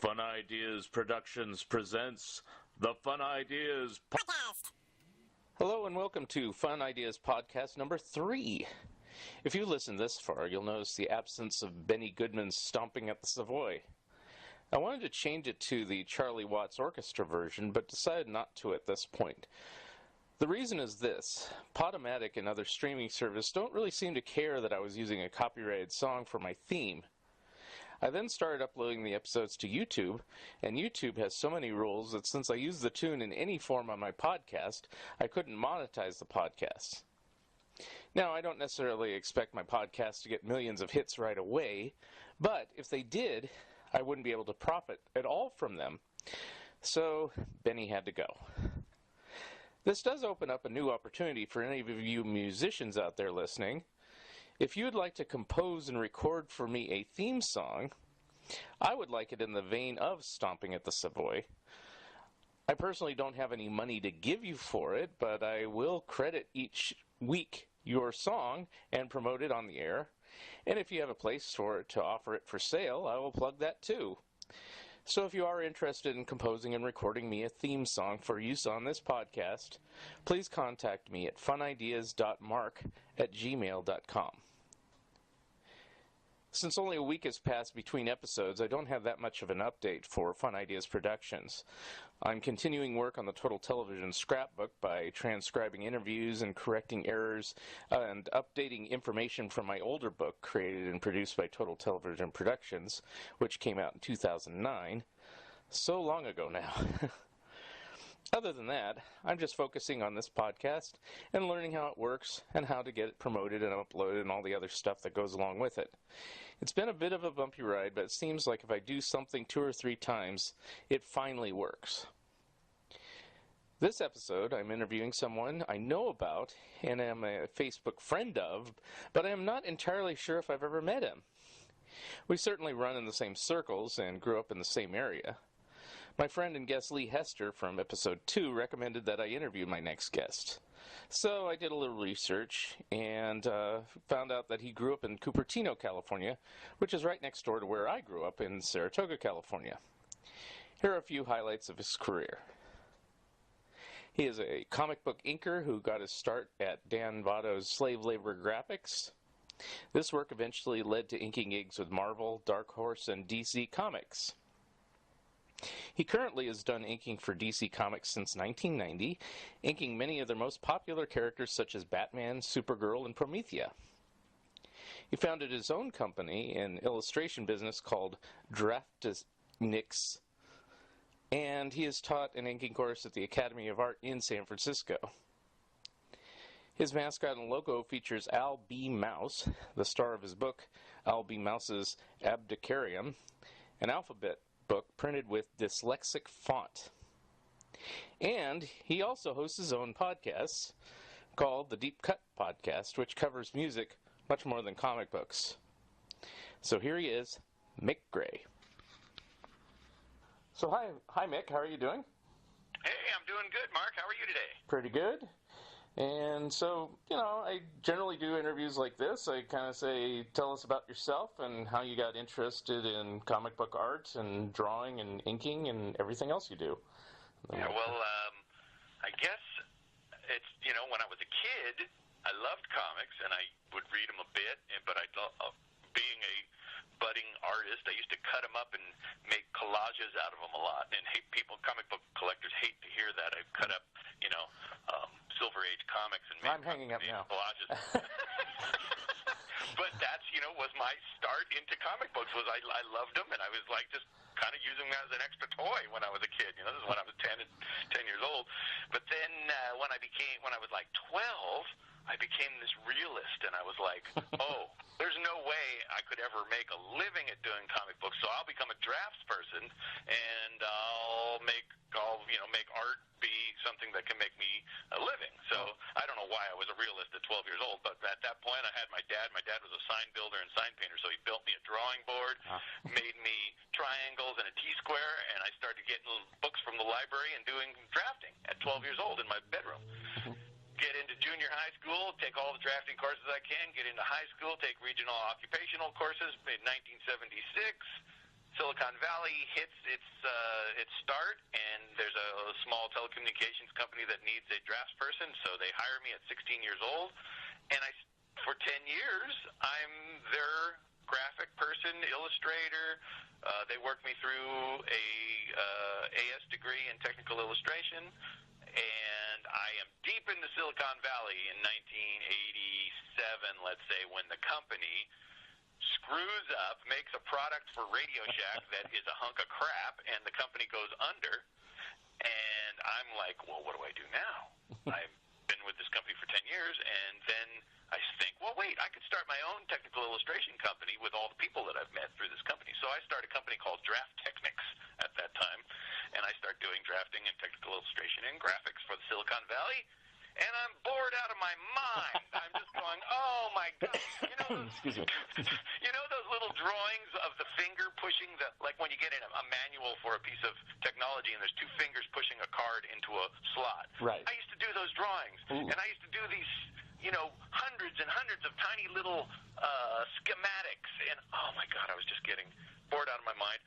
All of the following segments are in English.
Fun Ideas Productions presents the Fun Ideas Podcast. Hello and welcome to Fun Ideas Podcast number 3. If you listen this far, you'll notice the absence of Benny Goodman's Stomping at the Savoy. I wanted to change it to the Charlie Watts Orchestra version, but decided not to at this point. The reason is this: Podomatic and other streaming services don't really seem to care that I was using a copyrighted song for my theme. I then started uploading the episodes to YouTube, and YouTube has so many rules that since I use the tune in any form on my podcast, I couldn't monetize the podcast. Now, I don't necessarily expect my podcast to get millions of hits right away, but if they did, I wouldn't be able to profit at all from them. So, Benny had to go. This does open up a new opportunity for any of you musicians out there listening. If you would like to compose and record for me a theme song, I would like it in the vein of Stomping at the Savoy. I personally don't have any money to give you for it, but I will credit each week your song and promote it on the air. And if you have a place for it to offer it for sale, I will plug that too. So if you are interested in composing and recording me a theme song for use on this podcast, please contact me at funideas.mark@gmail.com. Since only a week has passed between episodes, I don't have that much of an update for Fun Ideas Productions. I'm continuing work on the Total Television scrapbook by transcribing interviews and correcting errors and updating information from my older book created and produced by Total Television Productions, which came out in 2009. So long ago now. Other than that, I'm just focusing on this podcast and learning how it works and how to get it promoted and uploaded and all the other stuff that goes along with it. It's been a bit of a bumpy ride, but it seems like if I do something 2 or 3 times, it finally works. This episode, I'm interviewing someone I know about and am a Facebook friend of, but I am not entirely sure if I've ever met him. We certainly run in the same circles and grew up in the same area. My friend and guest Lee Hester from episode 2 recommended that I interview my next guest. So I did a little research and found out that he grew up in Cupertino, California, which is right next door to where I grew up in Saratoga, California. Here are a few highlights of his career. He is a comic book inker who got his start at Dan Votto's Slave Labor Graphics. This work eventually led to inking gigs with Marvel, Dark Horse, and DC Comics. He currently has done inking for DC Comics since 1990, inking many of their most popular characters such as Batman, Supergirl, and Promethea. He founded his own company in illustration business called Draftnix, and he has taught an inking course at the Academy of Art in San Francisco. His mascot and logo features Al B. Mouse, the star of his book, Al B. Mouse's Abdicarium, an alphabet book printed with dyslexic font. And he also hosts his own podcast called the Deep Cut Podcast, which covers music much more than comic books. So here he is, Mick Gray. So hi Mick, how are you doing? Hey, I'm doing good, Mark. How are you today? Pretty good. And so, I generally do interviews like this. I kind of say, tell us about yourself and how you got interested in comic book art and drawing and inking and everything else you do. Yeah, well, I guess it's, when I was a kid, I loved comics and I would read them a bit, but being a budding artist, I used to cut them up and make collages out of them a lot. And comic book collectors hate to hear that. I've cut up, Silver Age comics and made I'm hanging up now. Collages. But that's, was my start into comic books. Was I loved them, and I was like just kind of using them as an extra toy when I was a kid. This is when I was 10 years old. But then when I was like 12, I became this realist, and I was like, oh, there's no way I could ever make a living at doing comic books, so I'll become a drafts person, and I'll make art be something that can make me a living. So I don't know why I was a realist at 12 years old, but at that point I had my dad. My dad was a sign builder and sign painter, so he built me a drawing board, made me triangles and a T-square, and I started getting books from the library and doing drafting at 12 years old in my bedroom. Get into junior high school, take all the drafting courses I can, get into high school, take regional occupational courses in 1976, Silicon Valley hits its start, and there's a small telecommunications company that needs a drafts person, so they hire me at 16 years old, and for 10 years, I'm their graphic person, illustrator. They work me through a AS degree in technical illustration, and I am deep into Silicon Valley in 1987, let's say, when the company screws up, makes a product for Radio Shack that is a hunk of crap, and the company goes under. And I'm like, well, what do I do now? I've been with this company for 10 years, and then I think, well, wait, I could start my own technical illustration company with all the people that I've met through this company. So I started a company called Draft Technics at that time, and I start doing drafting and technical illustration and graphics for the Silicon Valley, and I'm bored out of my mind. I'm just going, oh, my God. You know those, Excuse me. you know those little drawings of the finger pushing, like when you get in a manual for a piece of technology and there's two fingers pushing a card into a slot. Right. I used to do those drawings, and I used to do these, hundreds and hundreds of tiny little schematics, and oh my God, I was just getting bored out of my mind.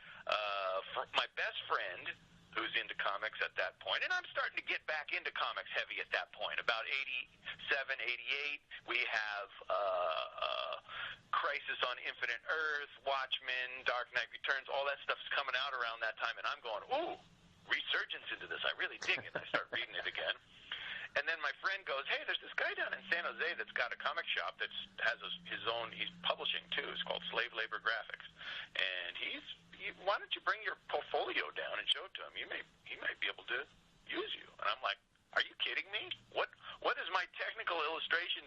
For my best friend, who's into comics at that point, and I'm starting to get back into comics heavy at that point, about 87, 88, we have Crisis on Infinite Earth, Watchmen, Dark Knight Returns, all that stuff is coming out around that time, and I'm going, ooh, resurgence into this, I really dig it, and I start reading it again. And then my friend goes, hey, there's this guy down in San Jose that's got a comic shop that has his own, he's publishing too. It's called Slave Labor Graphics. And why don't you bring your portfolio down and show it to him? He might be able to use you. And I'm like, are you kidding me? What is my technical illustration,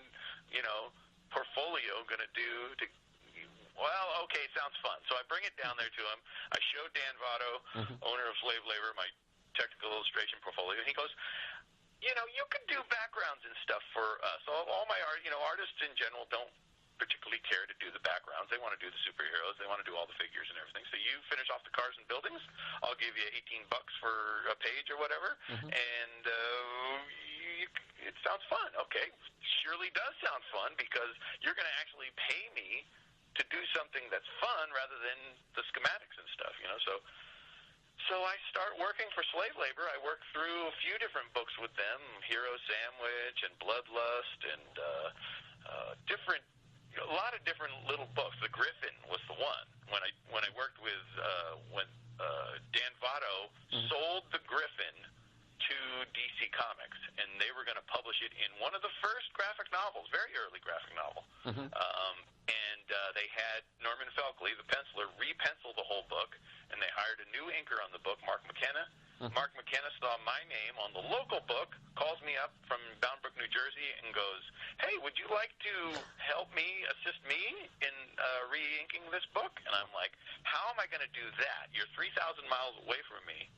portfolio going to do to, well, okay, sounds fun. So I bring it down there to him. I show Dan Votto, owner of Slave Labor, my technical illustration portfolio. And he goes, you can do backgrounds and stuff for us. All my artists in general don't particularly care to do the backgrounds. They want to do the superheroes. They want to do all the figures and everything. So you finish off the cars and buildings. I'll give you $18 for a page or whatever. And it sounds fun. Okay, surely does sound fun because you're going to actually pay me to do something that's fun rather than the schematics and stuff. So I start working for Slave Labor. I work through a few different books with them, Hero Sandwich and Bloodlust and a lot of different little books. The Griffin was the one. When I worked with when Dan Votto sold the Griffin to DC Comics, and they were going to publish it in one of the first graphic novels, very early graphic novel. They had Norman Felkley, the penciler, re-pencil the whole book, and they hired a new inker on the book, Mark McKenna. Mark McKenna saw my name on the local book, calls me up from Bound Brook, New Jersey, and goes, hey, would you like to assist me in re-inking this book? And I'm like, how am I going to do that? You're 3,000 miles away from me.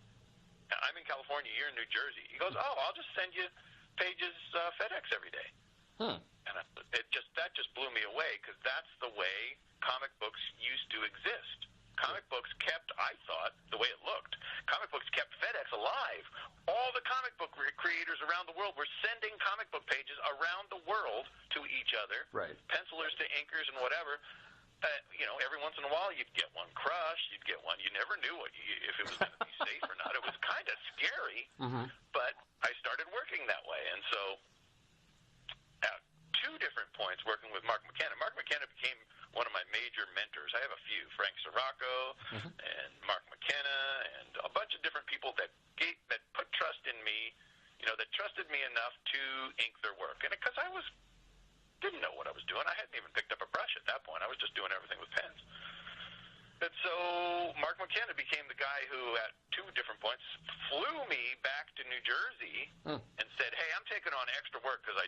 I'm in California, you're in New Jersey. He goes, oh, I'll just send you pages FedEx every day. And that just blew me away because that's the way comic books used to exist. Comic books kept, I thought, the way it looked, comic books kept FedEx alive. All the comic book creators around the world were sending comic book pages around the world to each other, right? Pencilers to inkers and whatever. Every once in a while you'd get one crushed, you'd get one. You never knew if it was going to be safe or not. It was kind of scary, but I started working that way. And so at two different points working with Mark McKenna. Mark McKenna became one of my major mentors. I have a few, Frank Sirocco and Mark McKenna and a bunch of different people that put trust in me, that trusted me enough to ink their work. And because I didn't know what I was doing. I hadn't even picked up a brush at that point. I was just doing everything with pens. And so Mark McKenna became the guy who, at two different points, flew me back to New Jersey and said, hey, I'm taking on extra work because I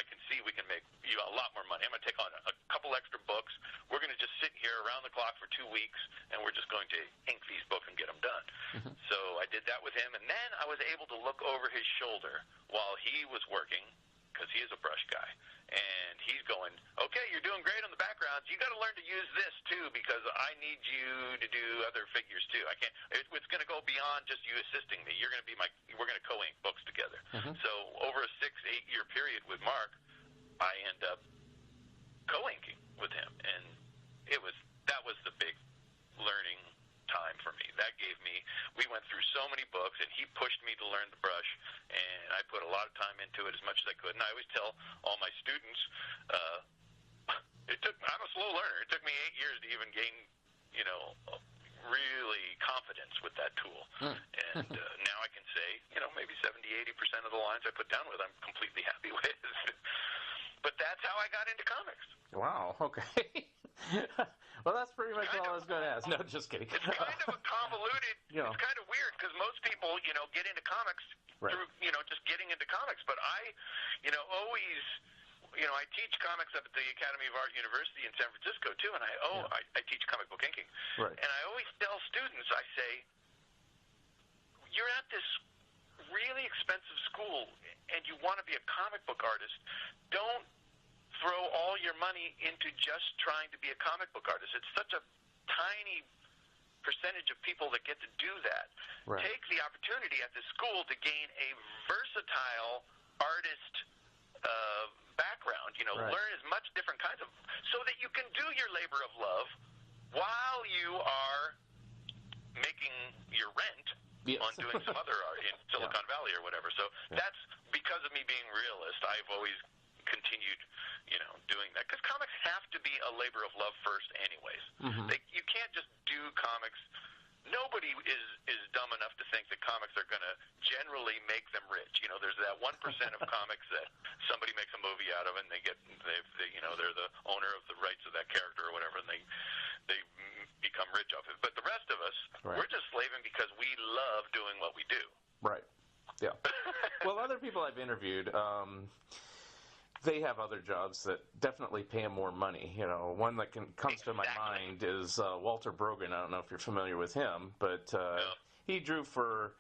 can see we can make you a lot more money. I'm going to take on a couple extra books. We're going to just sit here around the clock for 2 weeks, and we're just going to ink these books and get them done. So I did that with him, and then I was able to look over his shoulder while he was working, because he is a brush guy. And he's going, okay, you're doing great on the backgrounds. You got to learn to use this too, because I need you to do other figures too. I can't. It's going to go beyond just you assisting me. You're going to be we're going to co-ink books together. So over a 6-8 year period with Mark, I end up co-inking with him, and that was the big learning time for me. That gave me, we went through so many books, and he pushed me to learn the brush, and I put a lot of time into it, as much as I could. And I always tell all my students, I'm a slow learner. It took me 8 years to even gain, really confidence with that tool. And now I can say, maybe 70-80% of the lines I put down with, I'm completely happy with. But that's how I got into comics. Wow, okay. Well, that's pretty much all I was going to ask. No, just kidding. It's kind of a convoluted, it's kind of weird, because most people, get into comics through, just getting into comics. But I, always, I teach comics up at the Academy of Art University in San Francisco, too, and I teach comic book inking. Right. And I always tell students, I say, you're at this really expensive school, and you want to be a comic book artist. Don't throw all your money into just trying to be a comic book artist. It's such a tiny percentage of people that get to do that. Right. Take the opportunity at the school to gain a versatile artist background. Right. Learn as much different kinds of, so that you can do your labor of love while you are making your rent. Yes. On doing some other art in Silicon Valley or whatever. So that's because of me being realist. I've always continued, doing that, because comics have to be a labor of love first, anyways. You can't just do comics. Nobody is dumb enough to think that comics are going to generally make them rich. There's that 1% of comics that somebody makes a movie out of, and they're the owner of the rights of that character or whatever, and they become rich off it. But the rest of us, we're just slaving because we love doing what we do. Right. Yeah. Well, other people I've interviewed, they have other jobs that definitely pay them more money. One that comes to my mind is Walter Brogan. I don't know if you're familiar with him, but he drew for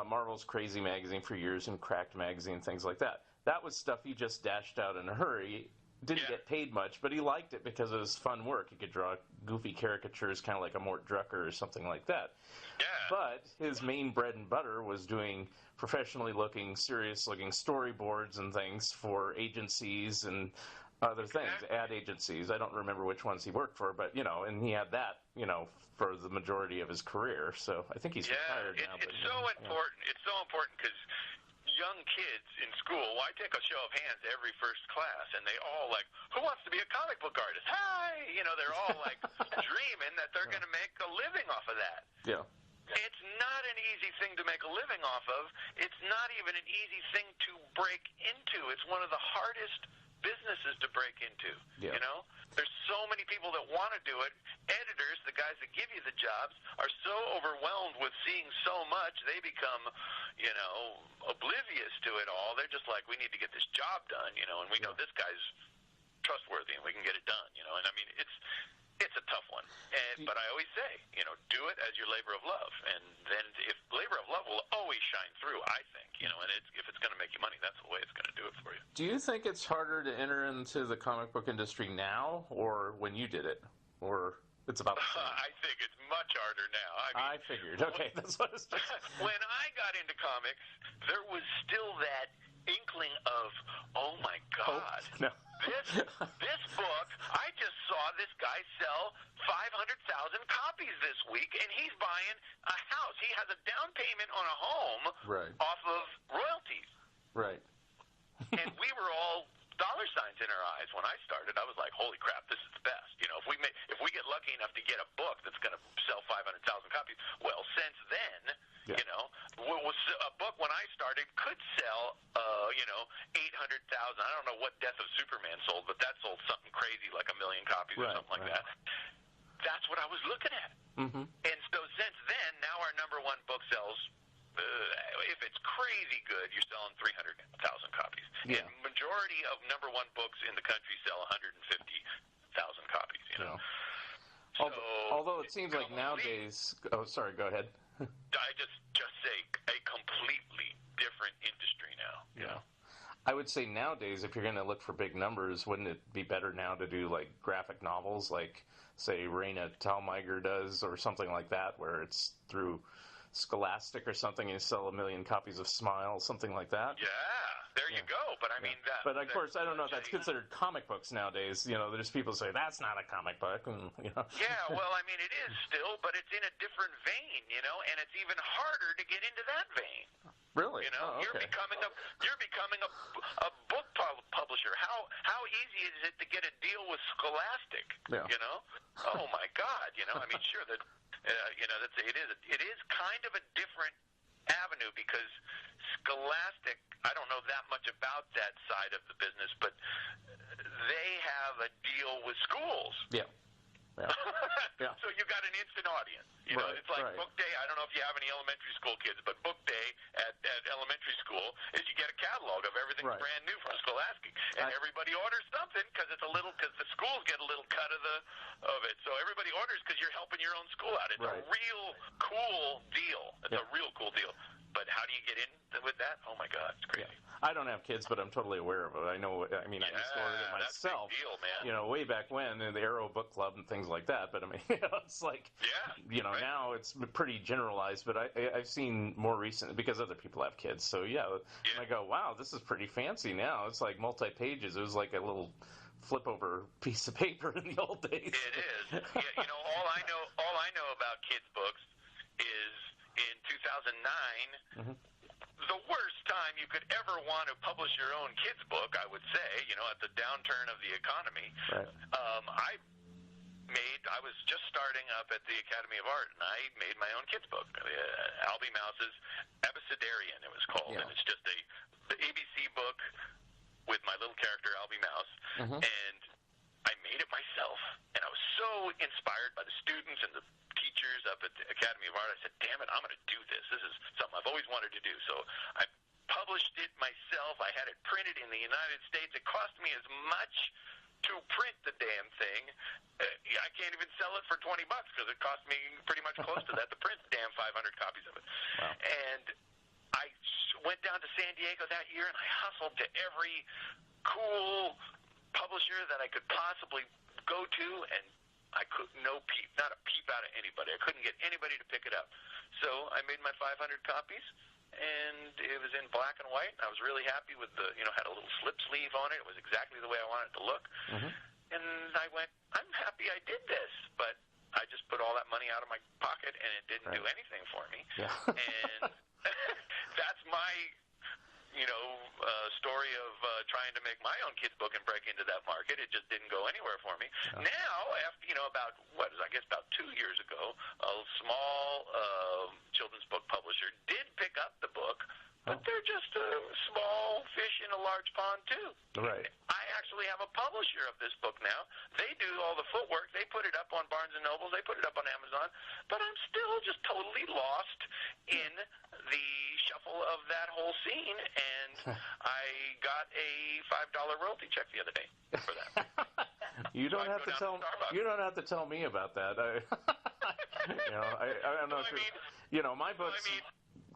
Marvel's Crazy magazine for years, and Cracked magazine, things like that. That was stuff he just dashed out in a hurry. Didn't get paid much, but he liked it because it was fun work. He could draw goofy caricatures, kind of like a Mort Drucker or something like that. Yeah. But his main bread and butter was doing professionally looking, serious looking storyboards and things for agencies and other things, ad agencies. I don't remember which ones he worked for, but, and he had that, for the majority of his career. So I think he's retired now. It's so important. It's so important because young kids in school, I take a show of hands every first class, and they all like, who wants to be a comic book artist? Hi! They're all like dreaming that they're going to make a living off of that. Yeah. It's not an easy thing to make a living off of. It's not even an easy thing to break into. It's one of the hardest businesses to break into. Yeah. There's so many people that want to do it. Editors, the guys that give you the jobs, are so overwhelmed with seeing so much, they become, oblivious to it all. They're just like, we need to get this job done, and we know this guy's trustworthy and we can get it done, and I mean, it's a tough one. But I always say, do it as your labor of love, and then if labor of love will always shine through, I think, and if it's going to make you money, that's the way it's going to do it for you. Do you think it's harder to enter into the comic book industry now, or when you did it, or it's about the same? I think it's much harder now. I figured. Okay, that's what it's just... When I got into comics, there was still that inkling of, oh my God, no. this book, I just saw this guy sell 500,000 copies this week, and he's buying a house. He has a down payment on a home off of royalties. Right. And we were all dollar signs in our eyes when I started. I was like, holy crap, this is the best. If we get lucky enough to get a book that's going to sell 500,000 copies, well, since then, a book when I started could sell, 800,000. I don't know what Death of Superman sold, but that sold something crazy like 1 million copies or something like that. That's what I was looking at. Mm-hmm. And so since then, now our number one book sells, if it's crazy good, you're selling 300,000 copies. Yeah. And majority of number one books in the country sell 150,000 copies, So, although it seems like nowadays... Oh, sorry, go ahead. I just say a completely different industry now. Yeah. I would say nowadays, if you're going to look for big numbers, wouldn't it be better now to do like graphic novels, like say Raina Telgemeier does, or something like that, where it's through Scholastic or something, and you sell 1 million copies of Smile, something like that? Yeah. there you go. But I mean, but of course, I don't know if that's considered comic books nowadays. There's people say that's not a comic book, and Yeah, well, I mean, it is still, but it's in a different vein, and it's even harder to get into that vein. Really? Oh, okay. You're becoming a book publisher. How easy is it to get a deal with Scholastic? Yeah. Oh my God. I mean, sure that it is kind of a different avenue because Scholastic, I don't know that much about that side of the business, but they have a deal with schools. Yeah. Yeah. So you got an instant audience. It's like book day. I don't know if you have any elementary school kids, but book day at elementary school is you get a catalog of everything brand new from Scholastic, and everybody orders something because the schools get a little cut of it. So everybody orders because you're helping your own school out. It's a real cool deal. It's a real cool deal. But how do you get in with that? Oh my God, it's crazy. Yeah. I don't have kids, but I'm totally aware of it. I know. I mean, I used to order it myself. That's a big deal, man. Way back when, in the Arrow Book Club and things like that. But I mean, it's like, now it's pretty generalized. But I've seen more recent because other people have kids. So and I go, wow, this is pretty fancy now. It's like multi-pages. It was like a little flip over piece of paper in the old days. It is. Yeah, all I know about kids books is in 2009. Mm-hmm. The worst time you could ever want to publish your own kids book, I would say, at the downturn of the economy. Right. I was just starting up at the Academy of Art, and I made my own kids book, Albie Mouse's Abecedarian, it was called, and it's just the ABC book with my little character, Albie Mouse, and I made it myself, and I was so inspired by the students and the teachers up at the Academy of Art. I said, damn it, I'm going to do this. This is something I've always wanted to do. So I published it myself. I had it printed in the United States. It cost me as much to print the damn thing. I can't even sell it for $20 because it cost me pretty much close to that to print damn 500 copies of it. Wow. And I went down to San Diego that year, and I hustled to every cool publisher that I could possibly go to, and I could not a peep out of anybody. I couldn't get anybody to pick it up. So I made my 500 copies, and it was in black and white. I was really happy with had a little slip sleeve on it. It was exactly the way I wanted it to look. Mm-hmm. And I went, I'm happy I did this, but I just put all that money out of my pocket, and it didn't do anything for me. Yeah. And that's my story of trying to make my own kids book and break into that market. It just didn't go anywhere for me. Yeah. Now, after about 2 years ago, a small children's book publisher did pick up the book, but they're just a small fish in a large pond too. Right. I actually have a publisher of this book now. They do all the footwork. They put it up on Barnes and Noble. They put it up on Amazon. But I'm still just totally lost in the shuffle of that whole scene, and I got a $5 royalty check the other day for that. You don't have to tell. You don't have to tell me about that. I don't know. My books.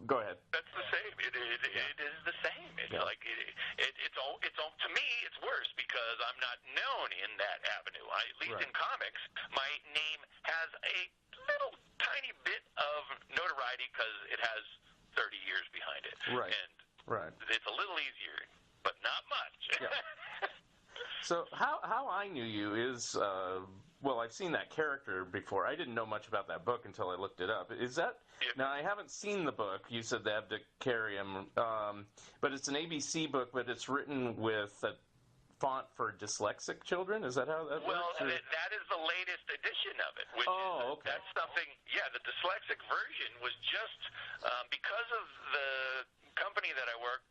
Go ahead. That's the same. It is the same. It's like it's all to me. It's worse because I'm not known in that avenue. At least in comics, my name has a little tiny bit of notoriety because it has 30 years behind it. Right. And it's a little easier, but not much. Yeah. So how I knew you is, I've seen that character before. I didn't know much about that book until I looked it up. Is that... Yeah. Now, I haven't seen the book. You said the Abecedarian, but it's an ABC book, but it's written with a font for dyslexic children? Is that how that works? Well, that is the latest edition of it. Okay. That's something, the dyslexic version was just because of the company that I work,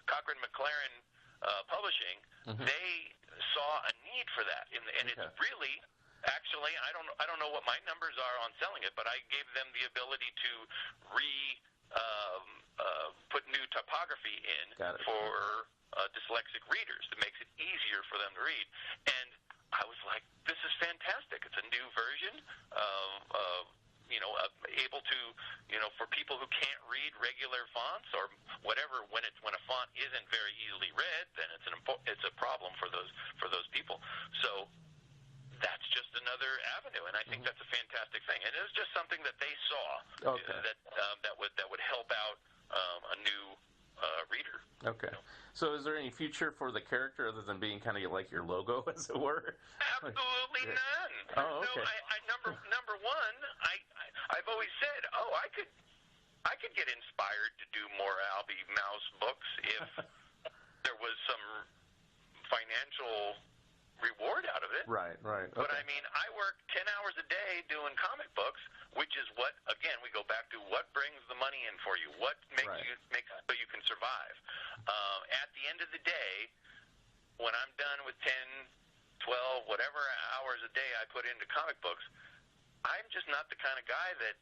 Cochrane McLaren Publishing, they saw a need for that. And it's really... Actually, I don't know what my numbers are on selling it, but I gave them the ability to put new typography in for dyslexic readers. It makes it easier for them to read. And I was like, this is fantastic. It's a new version, able to, for people who can't read regular fonts or whatever. When a font isn't very easily read, then it's a problem for those people. So. That's just another avenue, and I think that's a fantastic thing. And it was just something that they saw that would help out a new Okay. So is there any future for the character other than being kind of like your logo, as it were? Absolutely none. Oh, okay. No, number one, I've always said, I could get inspired to do more Albie Mouse books if there was some financial reward out of it. Right. Okay. But I mean, I work 10 hours a day doing comic books, which is what, again, we go back to what brings the money in for you, what makes makes so you can survive. At the end of the day, when I'm done with 10, 12, whatever hours a day I put into comic books, I'm just not the kind of guy that,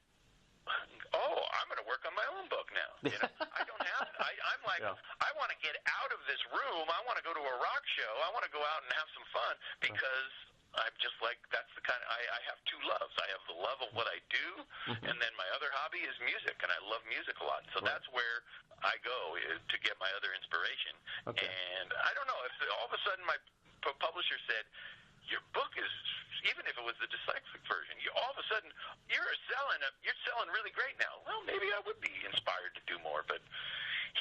I'm going to work on my own book now. You know, I don't have it. I'm like, I want to get out of this room. I want to go to a rock show. I want to go out and have some fun because I'm just like, that's the kind of, I have two loves. I have the love of what I do, and then my other hobby is music, and I love music a lot. So that's where I go to get my other inspiration. Okay. And I don't know, if all of a sudden my publisher said, your book is, even if it was the dyslexic version, all of a sudden you're selling really great now. Well, maybe I would be inspired to do more, but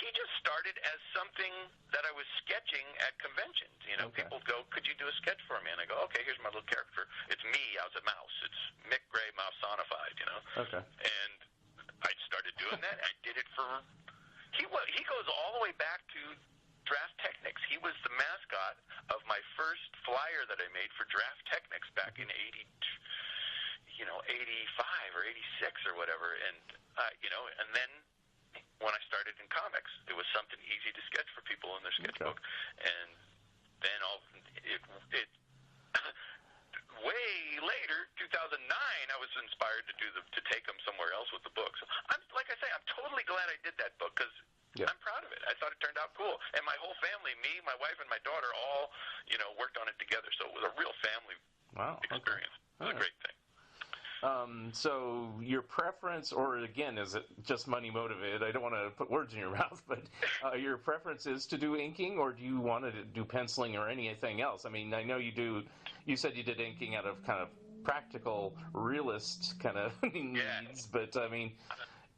he just started as something that I was sketching at conventions. You know, people go, could you do a sketch for me? And I go, okay, here's my little character. It's me as a mouse. It's Mick Gray mouse-sonified, you know. Okay. And I started doing that. I did it for, he goes all the way back to Draft Technics. He was the mascot of my first flyer that I made for Draft Technics back in 85 or 86 or whatever. And, and then when I started in comics, it was something easy to sketch for people in their sketchbook. And then it way later, 2009, I was inspired to take them somewhere else with the book. So I'm totally glad I did that book because I'm proud of it. I thought it turned out cool. And my whole family, me, my wife, and my daughter all, worked on it together. So it was a real family experience. It was a great thing. So your preference, or again, is it just money motivated? I don't want to put words in your mouth, but your preference is to do inking, or do you want to do penciling or anything else? I mean, I know you do. You said you did inking out of kind of practical, realist kind of needs, but I mean,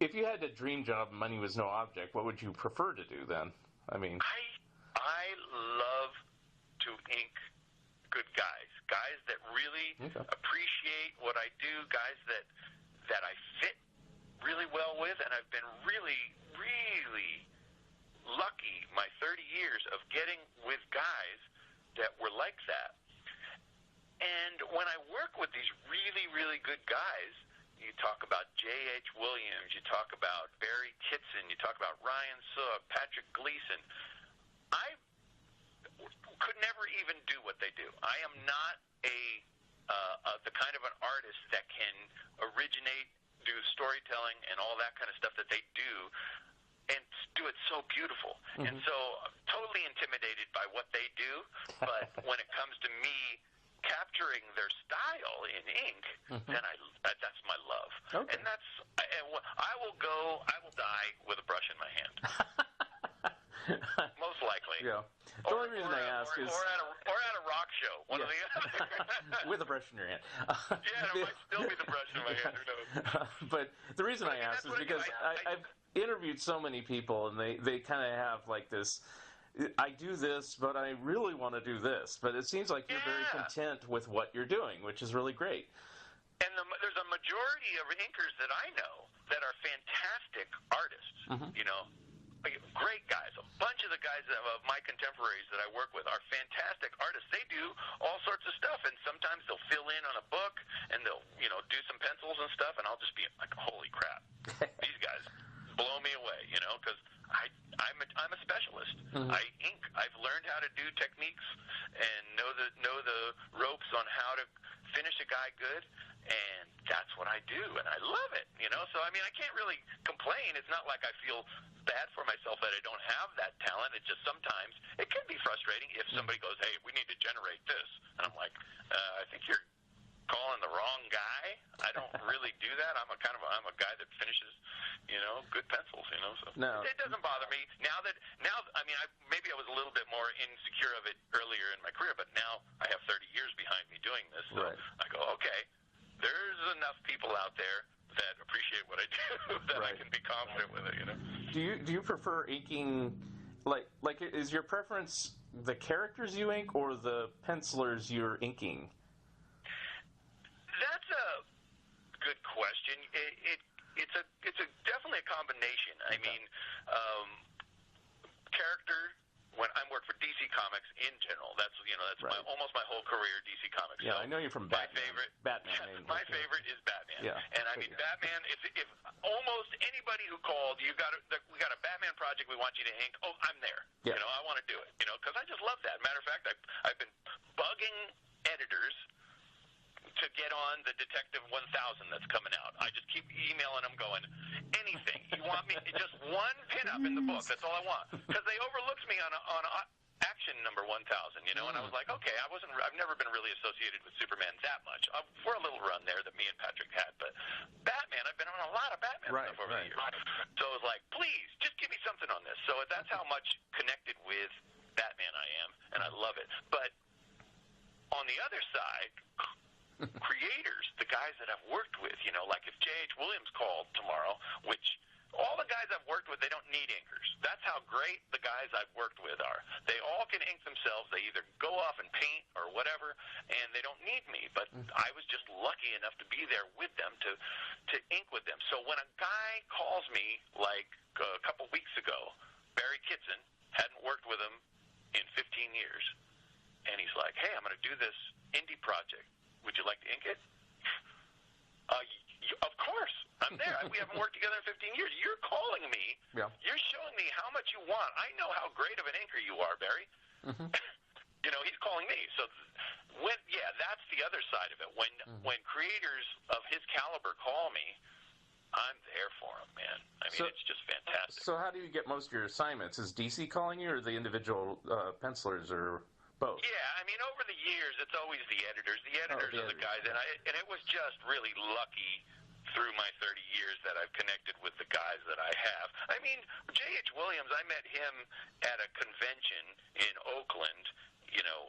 if you had a dream job and money was no object, what would you prefer to do then? I mean, I love to ink good guys that really appreciate what I do, guys that I fit really well with, and I've been really, really lucky my 30 years of getting with guys that were like that. And when I work with these really, really good guys, you talk about J.H. Williams, you talk about Barry Kitson, you talk about Ryan Sook, Patrick Gleason, I could never even do what they do. I am not the kind of an artist that can originate, do storytelling and all that kind of stuff that they do, and do it so beautiful. And so I'm totally intimidated by what they do, but when it comes to me capturing their style in ink, then that's my love. And I will die with a brush in my hand. Most likely. Yeah. The only reason I ask is... Or at a rock show. One of the other. With a brush in your hand. It might still be the brush in my hand. Who knows? But the reason I ask is because I've interviewed so many people, and they kind of have like this... I do this, but I really want to do this. But it seems like you're very content with what you're doing, which is really great. And there's a majority of inkers that I know that are fantastic artists, great guys. A bunch of the guys of my contemporaries that I work with are fantastic artists. They do all sorts of stuff, and sometimes they'll fill in on a book, and they'll, do some pencils and stuff, and I'll just be like, holy crap. These guys blow me away, because I'm a specialist. I ink. I've learned how to do techniques and know the ropes on how to finish a guy good, and that's what I do, and I love it, So, I mean, I can't really complain. It's not like I feel bad for myself that I don't have that talent. It's just sometimes it can be frustrating if somebody goes, hey, we need to generate this. And I'm like, I think you're calling the wrong guy. I don't really do that. I'm a guy that finishes, good pencils, So no. It doesn't bother me. Now, I mean, maybe I was a little bit more insecure of it earlier in my career, but now I have 30 years behind me doing this. So I go, okay, there's enough people out there that appreciate what I do that I can be confident with it, Do you prefer inking Like, is your preference the characters you ink or the pencilers you're inking? That's a good question. It's definitely a combination. I mean, character. When I work for DC Comics in general, that's Right. almost my whole career DC Comics. Yeah, So I know you're from Batman. Batman. My favorite is Batman. Yeah. And I mean, Batman. If almost anybody who called, we got a Batman project we want you to ink. Oh, I'm there. Yeah. I want to do it. Because I just love that. Matter of fact, I've been bugging editors to get on the Detective 1000 that's coming out. I just keep emailing them going, anything. You want me, just one pinup in the book. That's all I want. Because they overlooked me on Action number 1000, and I was like, okay, I've never been really associated with Superman that much. For a little run there that me and Patrick had, but Batman, I've been on a lot of Batman stuff over the years. So I was like, please, just give me something on this. So that's how much connected with Batman I am, and I love it. But on the other side, creators, the guys that I've worked with, like if J.H. Williams called tomorrow, which all the guys I've worked with, they don't need inkers. That's how great the guys I've worked with are. They all can ink themselves. They either go off and paint or whatever, and they don't need me. But I was just lucky enough to be there with them to ink with them. So when a guy calls me, like a couple weeks ago, Barry Kitson, hadn't worked with him in 15 years, and he's like, hey, I'm going to do this indie project. Would you like to ink it? Of course. I'm there. We haven't worked together in 15 years. You're calling me. Yeah. You're showing me how much you want. I know how great of an inker you are, Barry. Mm-hmm. He's calling me. So, that's the other side of it. When creators of his caliber call me, I'm there for them, man. I mean, it's just fantastic. So how do you get most of your assignments? Is DC calling you or the individual pencilers or both? Yeah, I mean, over the years, it's always the editors. The editors are the guys, and it was just really lucky through my 30 years that I've connected with the guys that I have. I mean, J.H. Williams, I met him at a convention in Oakland,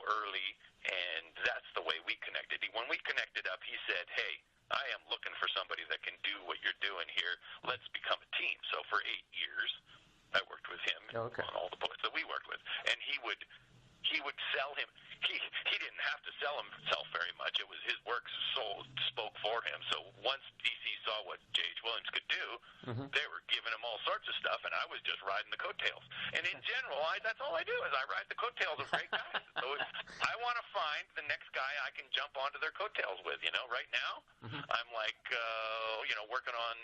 early, and that's the way we connected. When we connected up, he said, hey, I am looking for somebody that can do what you're doing here. Let's become a team. So for 8 years, I worked with him on all the books that we worked with, and he would sell him. He didn't have to sell himself very much. It was his work spoke for him. So once DC saw what J.H. Williams could do, they were giving him all sorts of stuff, and I was just riding the coattails. And in general, that's all I do is I ride the coattails of great guys. So I want to find the next guy I can jump onto their coattails with. Right now, I'm like, working on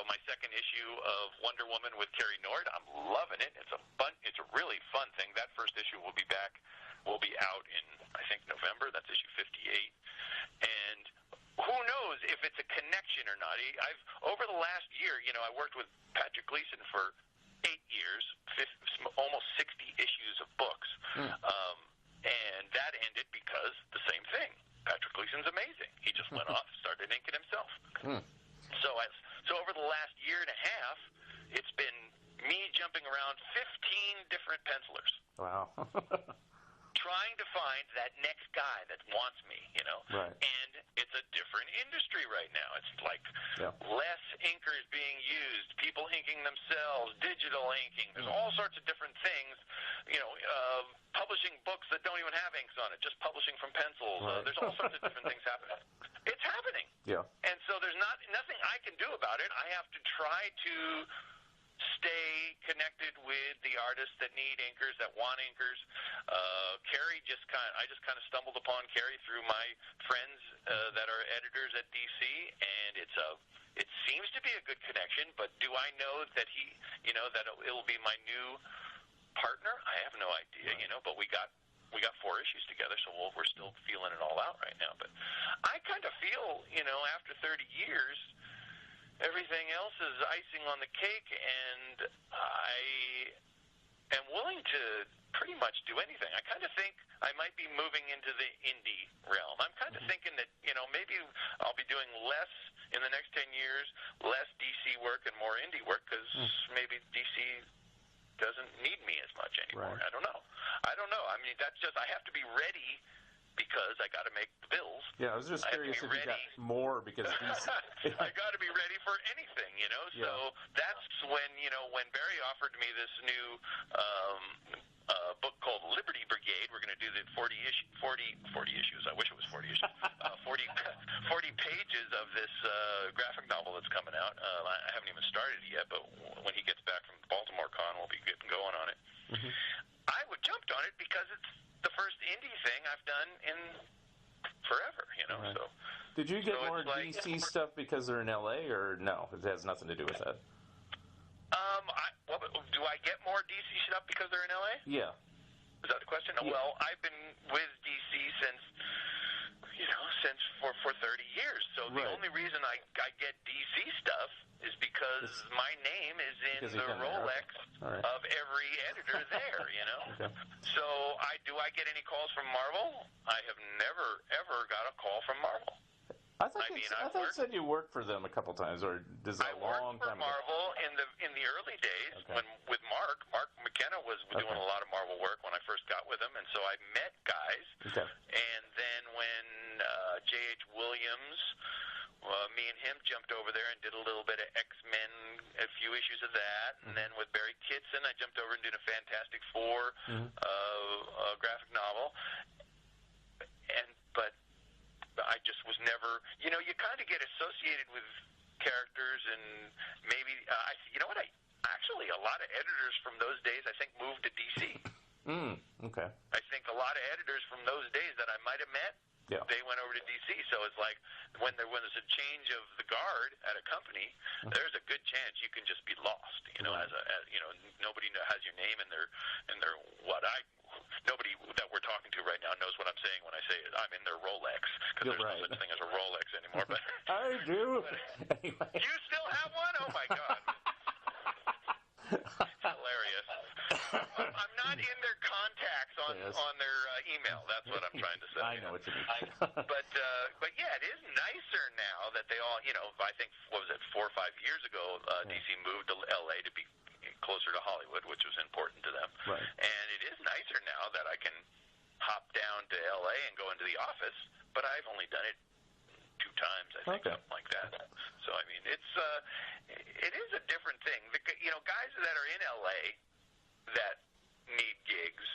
my second issue of Wonder Woman with Carrie Nord. I'm loving it. It's a really fun thing. That first issue will be out in, I think, November. That's issue 58. And who knows if it's a connection or not. Over the last year, I worked with Patrick Gleason for 8 years, almost 60 issues of books. And that ended because the same thing. Patrick Gleason's amazing. He just went off, started inking himself. So over the last year and a half, it's been me jumping around 15 different pencilers. Wow. Trying to find that next guy that wants me, Right. And it's a different industry right now. It's like less inkers being used, people inking themselves, digital inking. There's all sorts of different things, publishing books that don't even have inks on it, just publishing from pencils. Right. There's all sorts of different things happening. It's happening. Yeah. And so there's nothing I can do about it. I have to try to stay connected with the artists that need inkers, that want inkers. Carrie I just kind of stumbled upon Carrie through my friends that are editors at DC, and it seems to be a good connection. But do I know that that it'll be my new partner? I have no idea. Right. But we got 4 issues together, so we're still feeling it all out right now. But I kind of feel, after 30 years, everything else is icing on the cake, and I am willing to pretty much do anything. I kind of think I might be moving into the indie realm. I'm kind of thinking that, maybe I'll be doing less in the next 10 years, less DC work and more indie work, because maybe DC doesn't need me as much anymore. Right. I don't know. I mean, that's just, I have to be ready because I got to make the bills. Yeah, I was just curious if you got more because DC. I got to be ready for anything, So that's when Barry offered me this new book called Liberty Brigade. We're going to do the 40 issues. I wish it was 40 issues. 40 pages of this graphic novel that's coming out. I haven't even started it yet, but when he gets back from Baltimore Con, we'll be getting going on it. Mm-hmm. I would jumped on it because it's the first indie thing I've done in forever, Right. So. Did you get more DC stuff because they're in LA, or no? It has nothing to do with that. Do I get more DC stuff because they're in LA? Yeah. Is that the question? Yeah. Well, I've been with DC since for 30 years. So the only reason I get DC stuff is because my name is in the Rolex of every editor there, Okay. So I get any calls from Marvel? I have never, ever got a call from Marvel. I thought you said you worked for them a couple times, or does that a long time ago? I worked for Marvel in the early days with Mark. Mark McKenna was doing a lot of Marvel work when I first got with him, and so I met guys. Okay. And then when J.H. Williams, me and him jumped over there and did a little bit of X-Men, a few issues of that, and then with Barry Kitson, I jumped over and did a Fantastic Four graphic novel. But I just was never, you kind of get associated with characters, and maybe actually a lot of editors from those days I think moved to DC. Okay. I think a lot of editors from those days that I might have met, they went over to DC. So it's like when there's a change of the guard at a company, there's a good chance you can just be lost. Nobody has your name in their nobody that we're talking to right now knows what I'm saying when I say I'm in their Rolex, because there's no such thing as a Rolex anymore. But I do. Anyway. You still have one? Oh my God! Hilarious. I'm not in their contacts on their email. That's what I'm trying to say. I know what you mean. But yeah, it is nicer now that they all. I think what was it, 4 or 5 years ago, DC moved to LA to be closer to Hollywood, which was important to them. Right. And it is nicer now that I can hop down to LA and go into the office, but I've only done it 2 times, I think, something like that. So I mean, it is a different thing. Guys that are in LA that need gigs,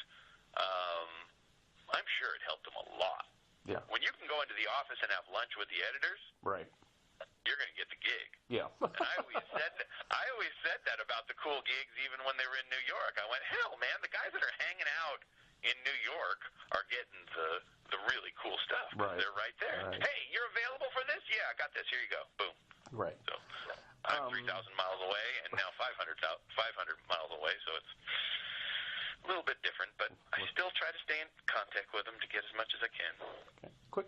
I'm sure it helped them a lot. Yeah. When you can go into the office and have lunch with the editors, right, you're going to get the gig. Yeah. And I always said that about the cool gigs, even when they were in New York. I went, hell, man, the guys that are hanging out in New York are getting the really cool stuff. Right. They're right there. Right. Hey, you're available for this? Yeah, I got this. Here you go. Boom. Right. So I'm 3,000 miles away, and now 500 miles away, so it's a little bit different, but I still try to stay in contact with them to get as much as I can. Okay. Quick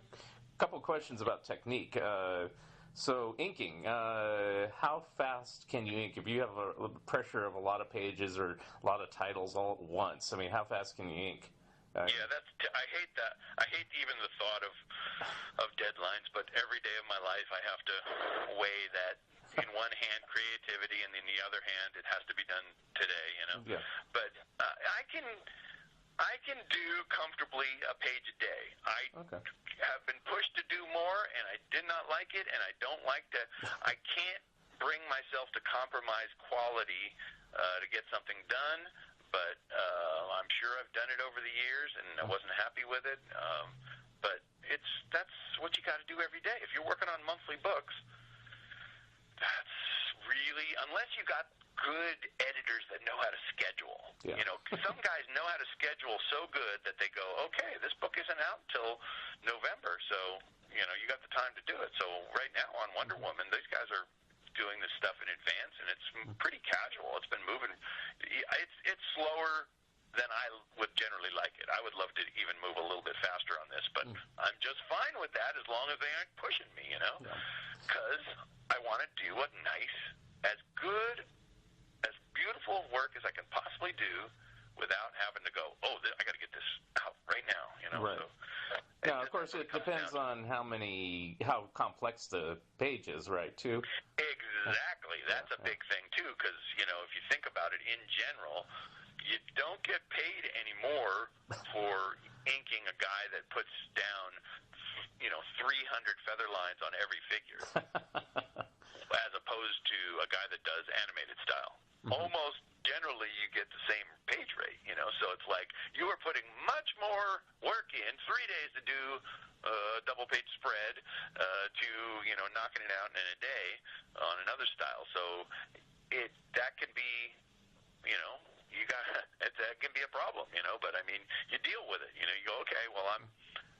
couple questions about technique. So inking, how fast can you ink? If you have a pressure of a lot of pages or a lot of titles all at once, I mean, how fast can you ink? I hate that. I hate even the thought of deadlines, but every day of my life I have to weigh that. In one hand, creativity, and in the other hand, it has to be done today. Yeah. But I can do comfortably a page a day. I have been pushed to do more, and I did not like it, and I don't like to. I can't bring myself to compromise quality to get something done. But I'm sure I've done it over the years, and I wasn't happy with it. But that's what you got to do every day. If you're working on monthly books, that's really, unless you got good editors that know how to schedule. Yeah. Some guys know how to schedule so good that they go, okay, this book isn't out until November, so you got the time to do it. So right now on Wonder Woman, these guys are doing this stuff in advance, and it's pretty casual. It's been moving. It's slower than I would generally like it. I would love to even move a little bit faster on this, but I'm just fine with that as long as they aren't pushing me, because I want to do a nice, as good, as beautiful work as I can possibly do without having to go, I got to get this out right now, Right. So, now, of course, it depends on how complex the page is, right, too? Exactly. That's a big thing, too, because, if you think about it in general, you don't get paid anymore for inking a guy that puts down, 300 feather lines on every figure, as opposed to a guy that does animated style. Almost generally you get the same page rate, so it's like you are putting much more work in 3 days to do a double page spread to, knocking it out in a day on another style. So that can be, that can be a problem, but I mean, you deal with it, you go, okay, well, I'm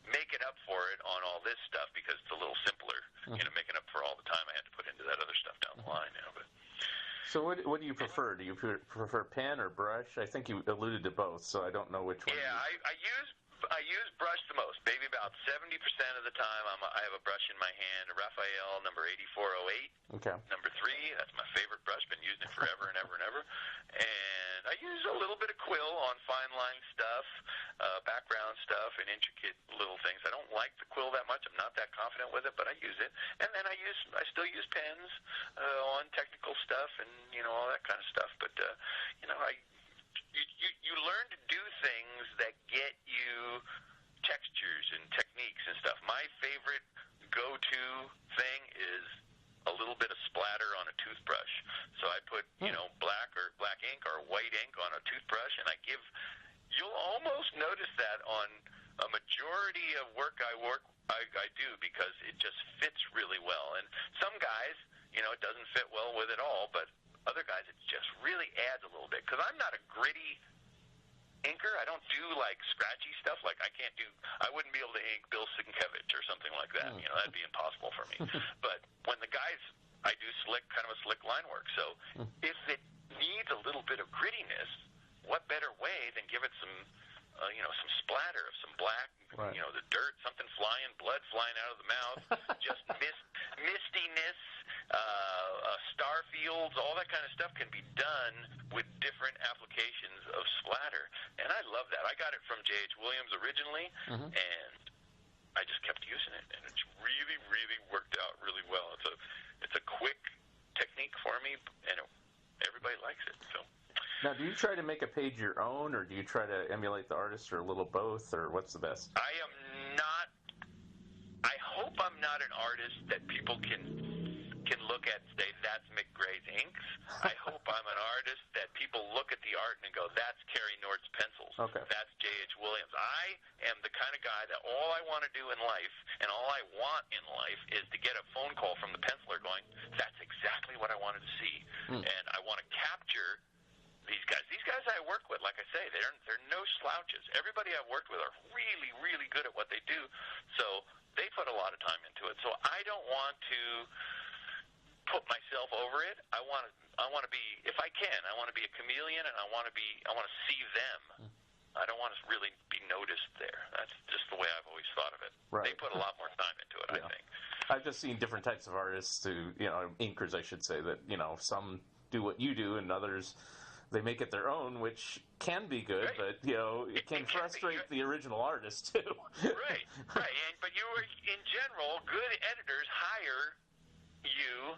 making up for it on all this stuff because it's a little simpler, making up for all the time I had to put into that other stuff down the line, but. So what do you prefer? Do you prefer pen or brush? I think you alluded to both, so I don't know which one. Yeah, I use brush the most. Maybe about 70% of the time I have a brush in my hand, a Raphael number 8408. Okay. Number 3, that's my favorite brush. Been using it forever and ever and ever. And I use a little bit of quill on fine line stuff, background stuff, and intricate little things. I don't like the quill that much. I'm not that confident with it, but I use it. And then I still use pens on technical stuff and all that kind of stuff. But you learn to do things that get you textures and techniques and stuff. My favorite go-to thing is a little bit of splatter on a toothbrush. So I put, black ink or white ink on a toothbrush, and you'll almost notice that on a majority of work I do, because it just fits really well. And some guys, it doesn't fit well with it all, but other guys, it just really adds a little bit. Because I'm not a gritty inker. I don't do scratchy stuff. I wouldn't be able to ink Bill Sienkiewicz or something like that. That'd be impossible for me. But when the guys, I do kind of a slick line work. So if it needs a little bit of grittiness, what better way than give it some splatter of some black, right. The dirt, something flying, blood flying out of the mouth, just mistiness, star fields, all that kind of stuff can be done with different applications of splatter. And I love that. I got it from J.H. Williams originally, and I just kept using it, and it's really, really worked out really well. It's a quick technique for me, and everybody likes it. So. Now, do you try to make a page your own, or do you try to emulate the artist, or a little both, or what's the best? I hope I'm not an artist that people can look at and say, that's Mick Gray's inks. I hope I'm an artist that people look at the art and go, that's Carrie Nord's pencils. Okay. That's J.H. Williams. I am the kind of guy that all I want to do in life, and all I want in life, is to get a phone call from the penciler going, that's exactly what I wanted to see. And I want to capture these guys. These guys I work with, like I say, they're no slouches. Everybody I've worked with are really, really good at what they do. So they put a lot of time into it. So I don't want to put myself over it. I want to be, if I can, I want to be a chameleon, and I want to see them. I don't want to really be noticed there. That's just the way I've always thought of it. Right. They put a lot more time into it, I think. I've just seen different types of artists inkers, I should say, that, some do what you do, and others, they make it their own, which can be good, right. But, it can frustrate the original artist, too. Right. But in general, good editors hire you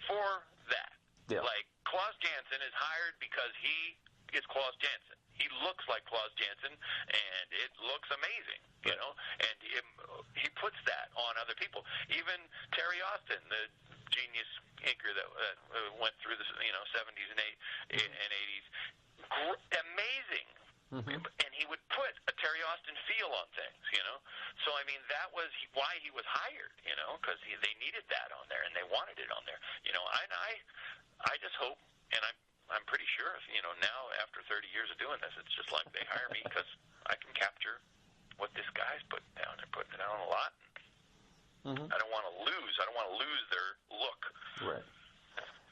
for that. Yeah. Like, Klaus Janson is hired because he is Klaus Janson. He looks like Klaus Janson, and it looks amazing, and he puts that on other people. Even Terry Austin, the genius inker that went through the 70s and 80s, amazing. And he would put a Terry Austin feel on things, So, I mean, that was why he was hired, because they needed that on there, and they wanted it on there. I just hope, and I'm pretty sure, now after 30 years of doing this, it's just like they hire me because I can capture what this guy's putting down. They're putting it down a lot. I don't want to lose their look. Right.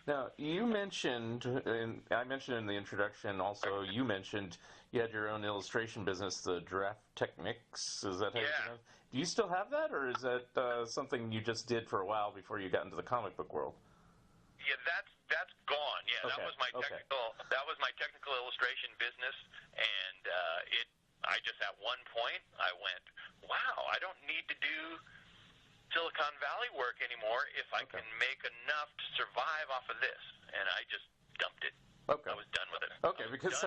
Now, you mentioned, and I mentioned in the introduction also, you mentioned you had your own illustration business, the Draft Techniques. Is that how you know? Do you still have that, or is that something you just did for a while before you got into the comic book world? Yeah, that's gone. Yeah, okay. That was my technical illustration business, and I just at one point I went, wow, I don't need to do Silicon Valley work anymore if I can make enough to survive off of this, and I just dumped it. Okay. I was done with it. Okay, because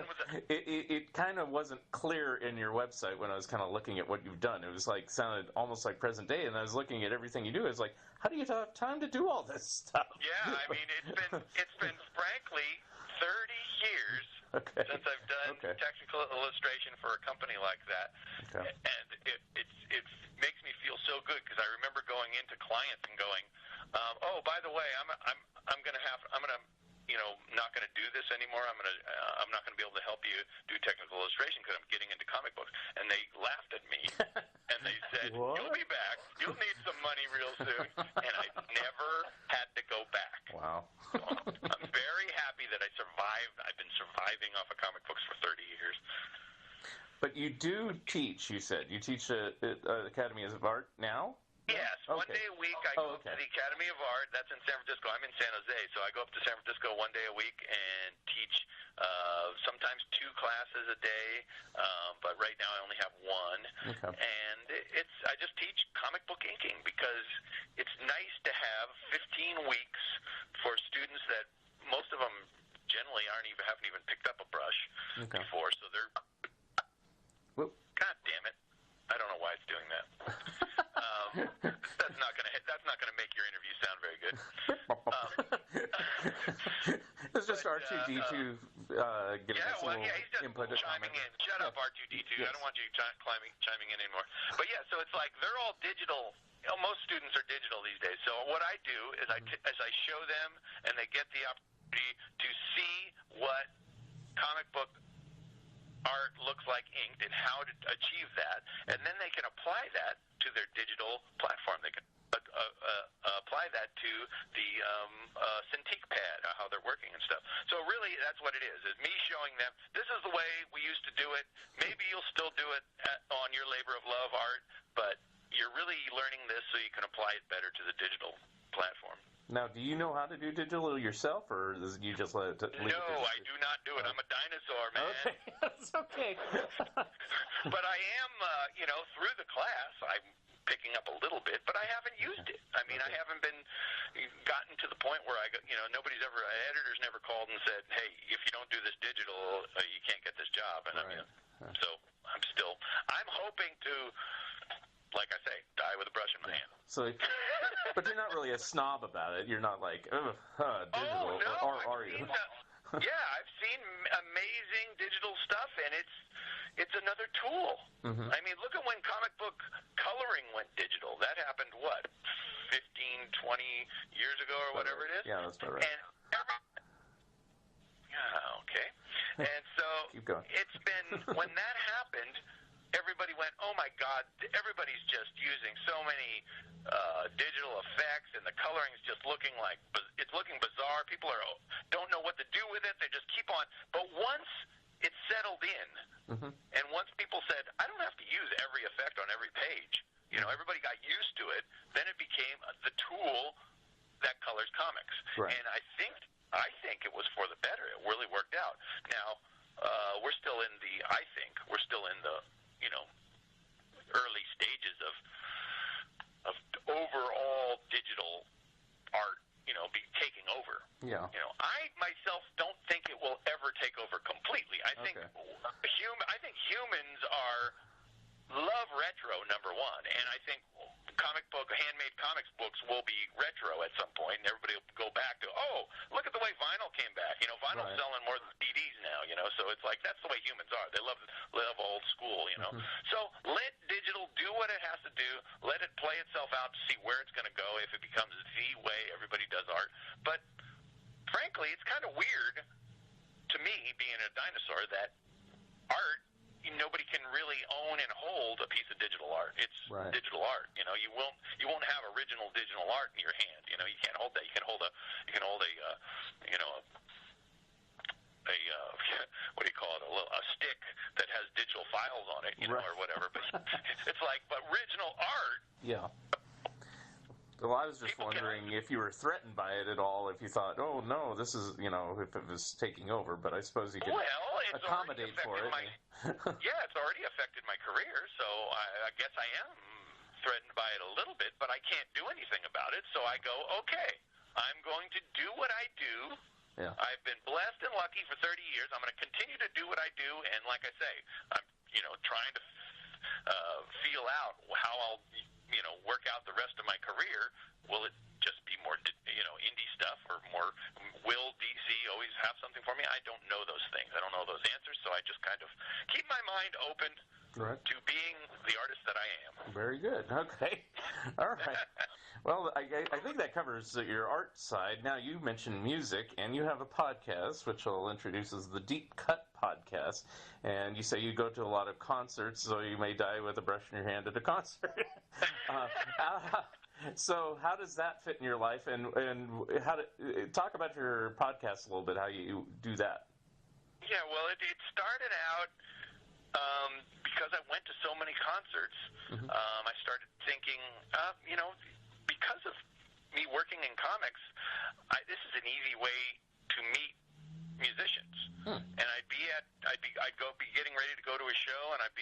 it kind of wasn't clear in your website when I was kind of looking at what you've done. It was like sounded almost like present day, and I was looking at everything you do. It's like, how do you have time to do all this stuff? Yeah, I mean, it's been frankly 30 years since I've done technical illustration for a company like that, and it makes me feel so good because I remember going into clients and going, oh, by the way, I'm gonna not going to do this anymore. I'm not going to be able to help you do technical illustration because I'm getting into comic books. And they laughed at me, and they said, "You'll be back. You'll need some money real soon." And I never had to go back. Wow. So I'm very happy that I survived. I've been surviving off of comic books for 30 years. But you do teach. You said you teach at Academy of Art now. Yes, one day a week I go up to the Academy of Art. That's in San Francisco. I'm in San Jose, so I go up to San Francisco one day a week and teach sometimes 2 classes a day, but right now I only have 1. And I just teach comic book inking because it's nice to have 15 weeks for students that most of them generally haven't even picked up a brush before, so they're God damn it. I don't know why it's doing that. That's not gonna make your interview sound very good. It's just R2D2 giving us a little input. Chiming in. Shut up, R2D2. Yes. I don't want you chiming in anymore. But yeah, so it's like they're all digital. Most students are digital these days. So what I do is as I show them, and they get the opportunity to see what comic book art looks like inked and how to achieve that, and then they can apply that to their digital platform. They can apply that to the Cintiq pad, how they're working and stuff. So really, that's what it is me showing them, this is the way we used to do it. Maybe you'll still do it on your labor of love art, but you're really learning this so you can apply it better to the digital platform. Now, do you know how to do digital yourself, or you just let it leave No, I do not do it. I'm a dinosaur, man. Okay, that's okay. But I am, through the class, I'm picking up a little bit, but I haven't used it. I mean, I haven't gotten to the point where editor's never called and said, hey, if you don't do this digital, you can't get this job. And so I'm hoping to, like I say, die with a brush in my hand. So, but you're not really a snob about it. You're not like, digital, or are you? I've seen amazing digital stuff, and it's another tool. I mean, look at when comic book coloring went digital. That happened, 15, 20 years ago or whatever it is? Yeah, that's about right. And so it's been, when that happened, everybody went, oh my God, everybody's just using so many digital effects, and the coloring's just looking bizarre. People don't know what to do with it. They just keep on. But once it settled in, and once people said, I don't have to use every effect on every page, everybody got used to it, then it became the tool that colors comics. Right. And I think it was for the better. It really worked out. Now, we're still in the early stages of overall digital art, taking over. Yeah. I myself don't think it will ever take over completely. I think humans love retro, number one, and I think handmade comics books will be retro at some point, and everybody will go back to, look at the way vinyl came back. Vinyl's selling more than CDs now, so it's like that's the way humans are. They love old school, So let digital do what it has to do. Let it play itself out to see where it's going to go if it becomes the way everybody does art. But frankly, it's kind of weird to me, being a dinosaur, that art, nobody can really own and hold a piece of digital art. It's digital art. You won't have original digital art in your hand. You can't hold that. You can hold a what do you call it? A stick that has digital files on it, or whatever. But it's like, but original art. Yeah. Well, I was just wondering if you were threatened by it at all, if you thought, oh, no, this is, if it was taking over, but I suppose you could accommodate for it. It's already affected my career, so I guess I am threatened by it a little bit, but I can't do anything about it, so I go, okay, I'm going to do what I do Yeah. I've been blessed and lucky for 30 years. I'm going to continue to do what I do, and like I say, I'm trying to feel out how I'll work out the rest of my career. Will it just be more indie stuff, or more? Will DC always have something for me? I don't know those things. I don't know those answers, so I just kind of keep my mind open to being the artist that I am. Very good. Okay. All right. Well, I think that covers your art side. Now, you mentioned music, and you have a podcast, which I'll introduce as the Deep Cut Podcast. And you say you go to a lot of concerts, so you may die with a brush in your hand at a concert. So how does that fit in your life? And how to talk about your podcast a little bit, how you do that. Yeah, well, it started out because I went to so many concerts. I started thinking, because of me working in comics, this is an easy way to meet musicians. And I'd be getting ready to go to a show, and I'd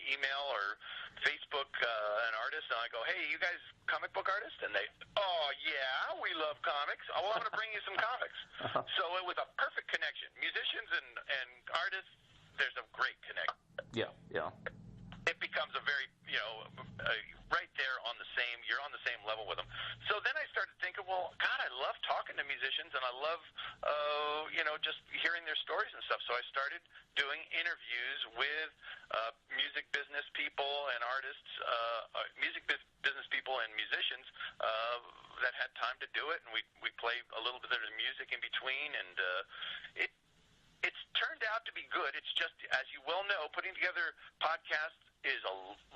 email or Facebook an artist, and I go, "Hey, you guys comic book artists?" And they, "Oh yeah, we love comics. Oh, well, I'm going to bring you some comics." So it was a perfect connection. Musicians and artists, there's a great connection. Yeah. It becomes a very, right there you're on the same level with them. So then I started thinking, well, God, I love talking to musicians, and I love, just hearing their stories and stuff. So I started doing interviews with music business people and artists, business people and musicians that had time to do it, and we play a little bit of music in between, and it's turned out to be good. It's just, as you well know, putting together podcasts is a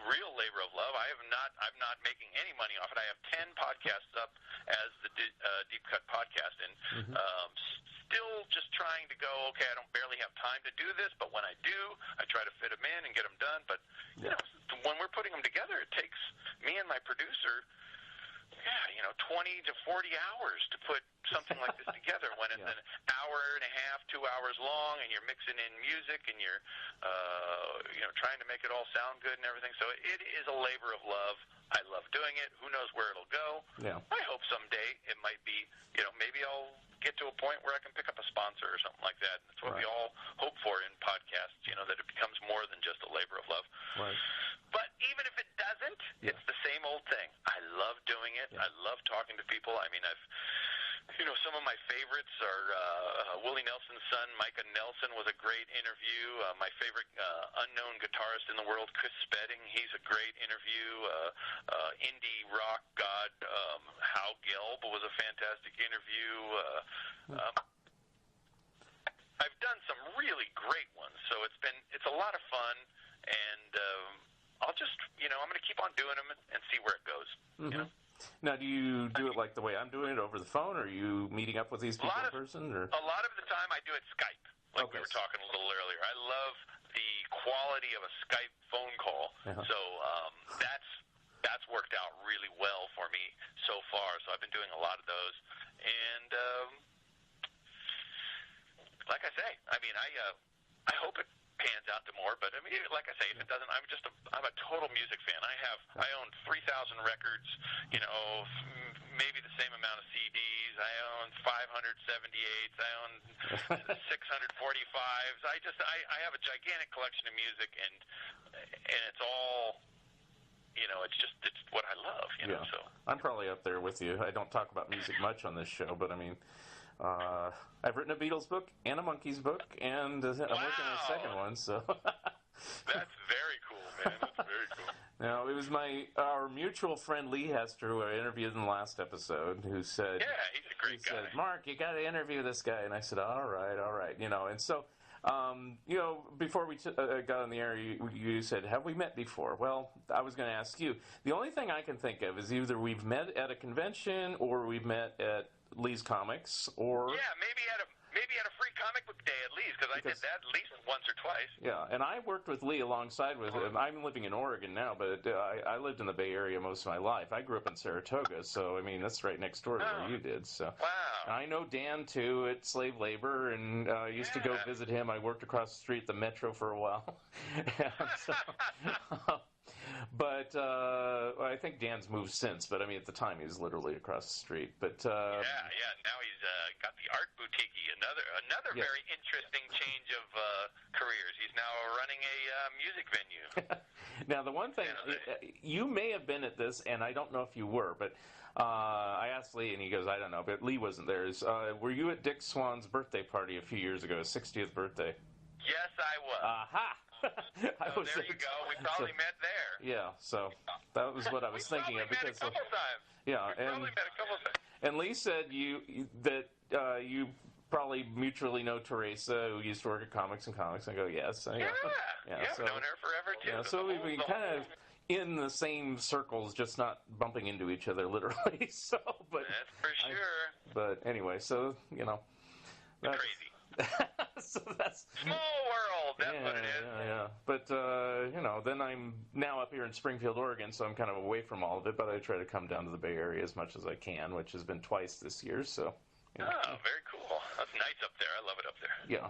real labor of love. I'm not making any money off it. I have 10 podcasts up as the Deep Cut Podcast, and still just trying to go, okay, I don't barely have time to do this, but when I do, I try to fit them in and get them done. But, when we're putting them together, it takes me and my producer 20 to 40 hours to put something like this together, when it's an hour and a half, 2 hours long, and you're mixing in music, and you're trying to make it all sound good and everything. So it is a labor of love. I love doing it. Who knows where it'll go? Yeah. I hope someday it might be, maybe I'll get to a point where I can pick up a sponsor or something like that. That's what we all hope for in podcasts, that it becomes more than just a labor of love. Right. But even if it doesn't, it's the same old thing. I love doing it. I love talking to people. I mean, some of my favorites are Willie Nelson's son, Micah Nelson, was a great interview. My favorite unknown guitarist in the world, Chris Spedding, he's a great interview. Indie rock god Hal Gelb was a fantastic interview. I've done some really great ones, so it's a lot of fun, and I'll just, I'm going to keep on doing them and see where it goes. Now, do you do it like the way I'm doing it, over the phone, or are you meeting up with these people in person? Or? A lot of the time I do it Skype, like we were talking a little earlier. I love the quality of a Skype phone call, so that's worked out really well for me so far. So I've been doing a lot of those, and like I say, I hope it pans out to more, but like I say, if it doesn't, I'm a total music fan. I own 3,000 records, maybe the same amount of CDs. I own 578s. I own 645s. I have a gigantic collection of music, and it's all, it's what I love, so. I'm probably up there with you. I don't talk about music much on this show, but I've written a Beatles book and a Monkees book, and I'm working on a second one. So that's very cool, man. That's very cool. Now, it was our mutual friend Lee Hester, who I interviewed in the last episode, who said, "Yeah, he's a great guy." Said, "Mark, you got to interview this guy," and I said, "All right," and so. Before we got on the air, you said, have we met before? Well, I was going to ask you. The only thing I can think of is either we've met at a convention, or we've met at Lee's Comics, or... Yeah, maybe at a free comic book day at least, because I did that at least once or twice. Yeah, and I worked with Lee alongside with him. I'm living in Oregon now, but I lived in the Bay Area most of my life. I grew up in Saratoga, so, that's right next door to where you did. So. Wow. I know Dan, too, at Slave Labor, and used to go visit him. I worked across the street at the Metro for a while. But I think Dan's moved since. But I mean, at the time, he was literally across the street. But yeah. Now he's got the Art Boutique. Another very interesting change of careers. He's now running a music venue. Now, the one thing, you may have been at this, and I don't know if you were, but I asked Lee, and he goes, I don't know, but Lee wasn't there. Were you at Dick Swan's birthday party a few years ago, his 60th birthday? Yes, I was. Aha! So there you go. We probably met there. Yeah, so that was what I was thinking of. We met a couple times. Yeah, we probably met a couple times. And Lee said that you probably mutually know Teresa, who used to work at Comics and Comics. I go, yes. Yeah, so, I've known her forever, too. Yeah, so we've been kind of in the same circles, just not bumping into each other literally. So, but that's for sure. But anyway, so, That's crazy. So that's small world. That's what it is. Yeah. But then I'm now up here in Springfield, Oregon, so I'm kind of away from all of it. But I try to come down to the Bay Area as much as I can, which has been twice this year. So. Oh, very cool. That's nice up there. I love it up there. Yeah.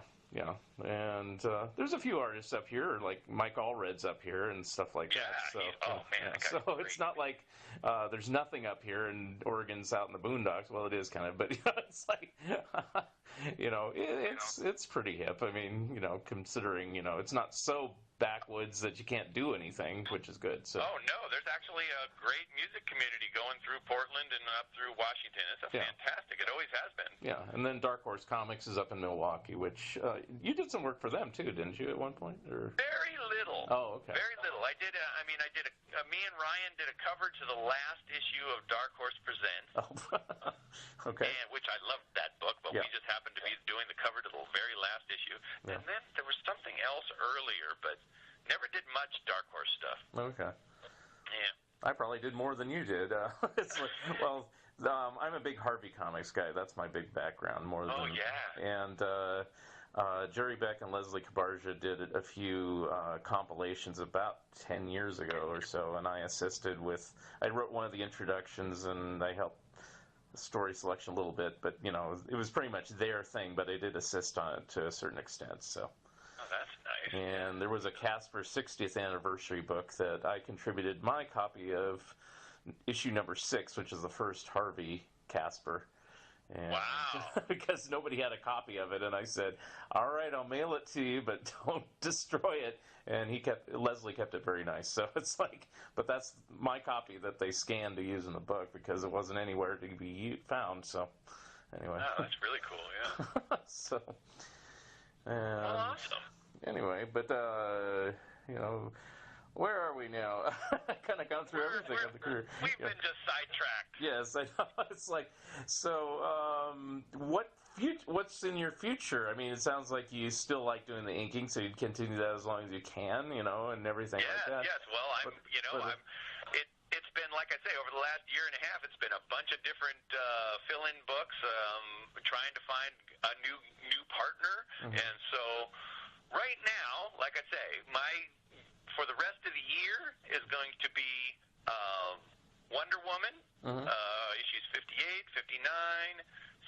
And there's a few artists up here, like Mike Allred's up here and stuff like that. So, so it's not like there's nothing up here and Oregon's out in the boondocks. Well, it is kind of, but it's like, it's pretty hip. I mean, considering, it's not so backwoods that you can't do anything, which is good. So. Oh, no, there's actually a great music community going through Portland and up through Washington. It's fantastic. It always has been. Yeah, and then Dark Horse Comics is up in Milwaukee, which you did some work for them too, didn't you, at one point? Or very little. Oh, okay. Very little. Me and Ryan did a cover to the last issue of Dark Horse Presents. Oh, okay. And which I loved that book, but we just happened to be doing the cover to the very last issue. Yeah. And then there was something else earlier, but never did much Dark Horse stuff. Okay. Yeah. I probably did more than you did. I'm a big Harvey Comics guy. That's my big background. And Jerry Beck and Leslie Cabarja did a few compilations about 10 years ago or so, and I assisted with. I wrote one of the introductions, and I helped the story selection a little bit, but it was pretty much their thing. But I did assist on it to a certain extent. So. Oh, that's nice. And there was a Casper 60th anniversary book that I contributed my copy of issue number 6, which is the first Harvey Casper. And wow. Because nobody had a copy of it, and I said, all right, I'll mail it to you, but don't destroy it. And Leslie kept it very nice. So it's like, but that's my copy that they scanned to use in the book because it wasn't anywhere to be found. So anyway. Oh, that's really cool, yeah. So. Awesome. Anyway, but, where are we now? I kind of gone through everything of the career. We've been just sidetracked. Yes, I know. It's like, so, what's in your future? I mean, it sounds like you still like doing the inking, so you'd continue that as long as you can, and everything like that. Yes, well, it's been, like I say, over the last year and a half, it's been a bunch of different fill-in books, trying to find a new partner, and so right now, like I say, for the rest of the year is going to be Wonder Woman, issues 58, 59,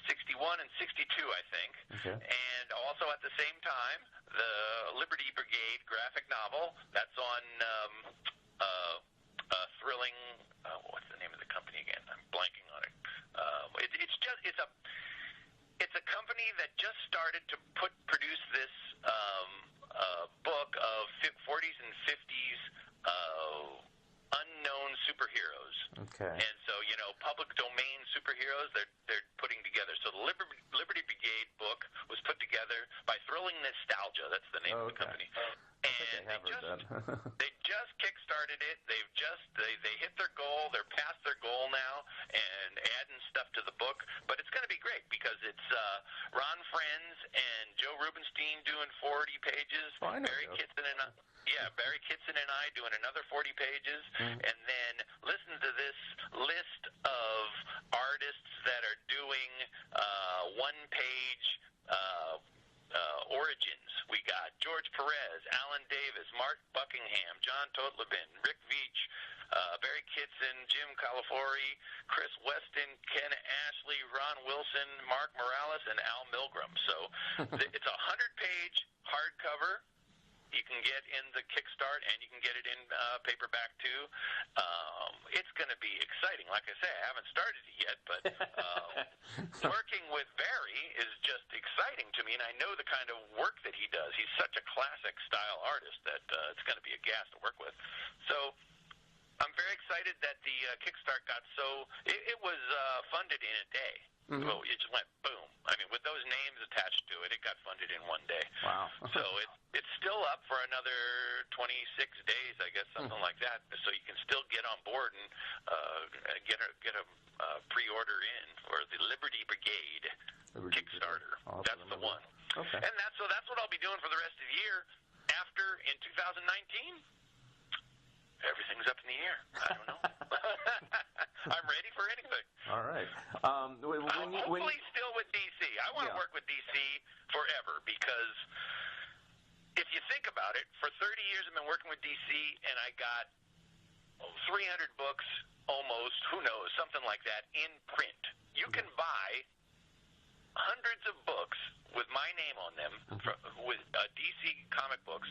61, and 62, I think. Okay. And also at the same time, the Liberty Brigade graphic novel, that's on thrilling, what's the name of the company again? I'm blanking on it. It's a company that just started to produce this book of 40s and 50s unknown superheroes. Okay. And so, public domain superheroes they're putting together. So the Liberty Brigade book was put together by Thrilling Nostalgia. That's the name of the company. And they just kickstarted it. They hit their goal. They're past their goal now and adding stuff to the book. But it's going to be great because it's Ron Frenz and Joe Rubenstein doing 40 pages. Barry Kitson and I doing another 40 pages. And then listen to this list of artists that are doing one-page origins. We got George Perez, Alan Davis, Mark Buckingham, John Totleben, Rick Veitch, Barry Kitson, Jim Calafori, Chris Weston, Ken Ashley, Ron Wilson, Mark Morales, and Al Milgram. So it's a 100-page hardcover. You can get in the Kickstart, and you can get it in paperback too. It's going to be exciting. Like I say, I haven't started it yet, but working with Barry is just exciting to me, and I know the kind of work that he does. He's such a classic style artist that it's going to be a gas to work with. So I'm very excited that the Kickstart got so it was funded in a day. Mm-hmm. So it just went boom. I mean, with those names attached to it, it got funded in one day. Wow. So it's still up for another 26 days, I guess, something like that. So you can still get on board and get a pre-order in for the Liberty Brigade Kickstarter. Awesome. That's the one. Okay. And that's what I'll be doing for the rest of the year. After in 2019, everything's up in the air. I don't know. I'm ready for anything. All right. Hopefully still with DC. I want to work with DC forever because if you think about it, for 30 years I've been working with DC, and I got 300 books almost, who knows, something like that, in print. You can buy hundreds of books with my name on them, with DC comic books,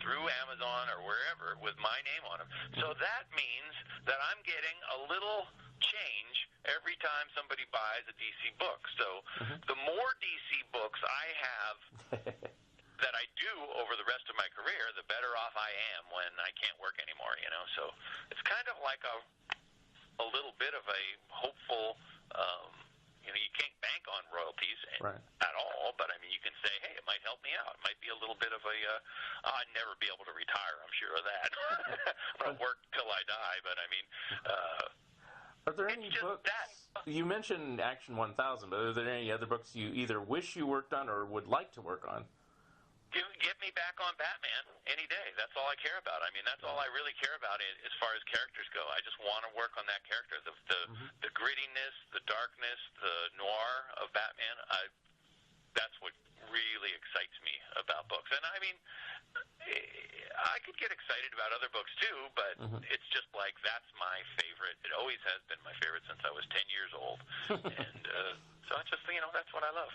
through Amazon or wherever, with my name on them. So that means that I'm getting a little change every time somebody buys a DC book. So the more DC books I have that I do over the rest of my career, the better off I am when I can't work anymore, you know. So it's kind of like a little bit of a hopeful, you know, you can't bank on royalties at all, but I mean, you can say, hey, it might help me out. It might be a little bit of a, I'd never be able to retire, I'm sure of that. I'll work till I die, but I mean, are there any books? You mentioned Action 1000, but are there any other books you either wish you worked on or would like to work on? Get me back on Batman any day. That's all I care about. I mean, that's all I really care about as far as characters go. I just want to work on that character. The grittiness, the darkness, the noir of Batman, that's what really excites me about books. And I mean, I could get excited about other books too, but it's just like that's my favorite. It always has been my favorite since I was 10 years old. And so it's just, you know, that's what I love.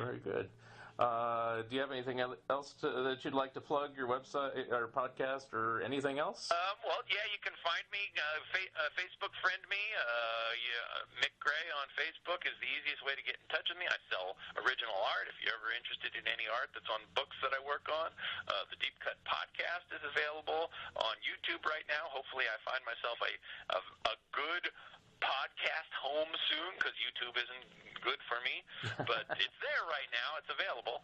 Very good. Do you have anything else that you'd like to plug, your website or podcast or anything else? Well, yeah, you can find me, Facebook friend me. Mick Gray on Facebook is the easiest way to get in touch with me. I sell original art. If you're ever interested in any art that's on books that I work on, the Deep Cut podcast is available on YouTube right now. Hopefully I find myself a good podcast home soon, because YouTube isn't good for me, but it's there right now. It's available.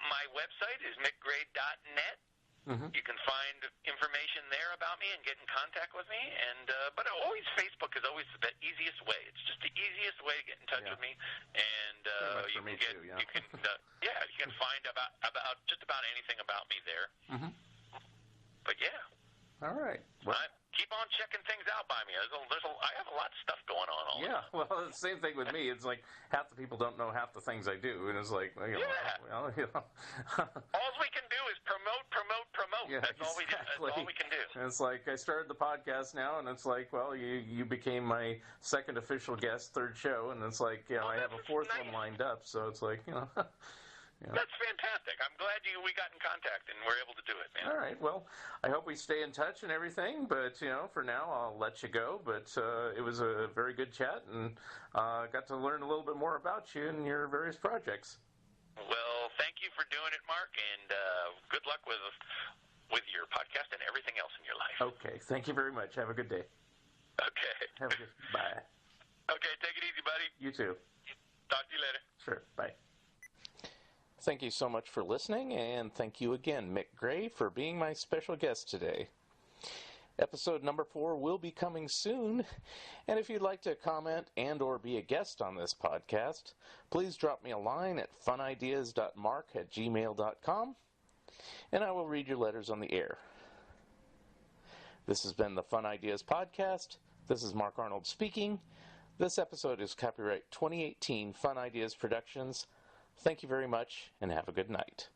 My website is mickgray.net. You can find information there about me and get in contact with me. But always Facebook is always the easiest way. It's just the easiest way to get in touch with me. And you can find about just about anything about me there. But yeah. All right. Well, keep on checking things out by me. I have a lot of stuff going on. Well, the same thing with me. It's like half the people don't know half the things I do, and it's like, all we can do is promote. Yeah, that's all we can do. And it's like I started the podcast now, and it's like, well, you became my second official guest, third show, and it's like, I have a fourth one lined up. So it's like, That's fantastic. I'm glad we got in contact and we're able to do it, man. All right. Well, I hope we stay in touch and everything, but, for now I'll let you go. But it was a very good chat, and got to learn a little bit more about you and your various projects. Well, thank you for doing it, Mark, and good luck with your podcast and everything else in your life. Okay. Thank you very much. Have a good day. Okay. Have a good bye. Okay. Take it easy, buddy. You too. Talk to you later. Sure. Bye. Thank you so much for listening, and thank you again, Mick Gray, for being my special guest today. Episode number 4 will be coming soon, and if you'd like to comment and or be a guest on this podcast, please drop me a line at funideas.mark@gmail.com, and I will read your letters on the air. This has been the Fun Ideas Podcast. This is Mark Arnold speaking. This episode is copyright 2018 Fun Ideas Productions. Thank you very much, and have a good night.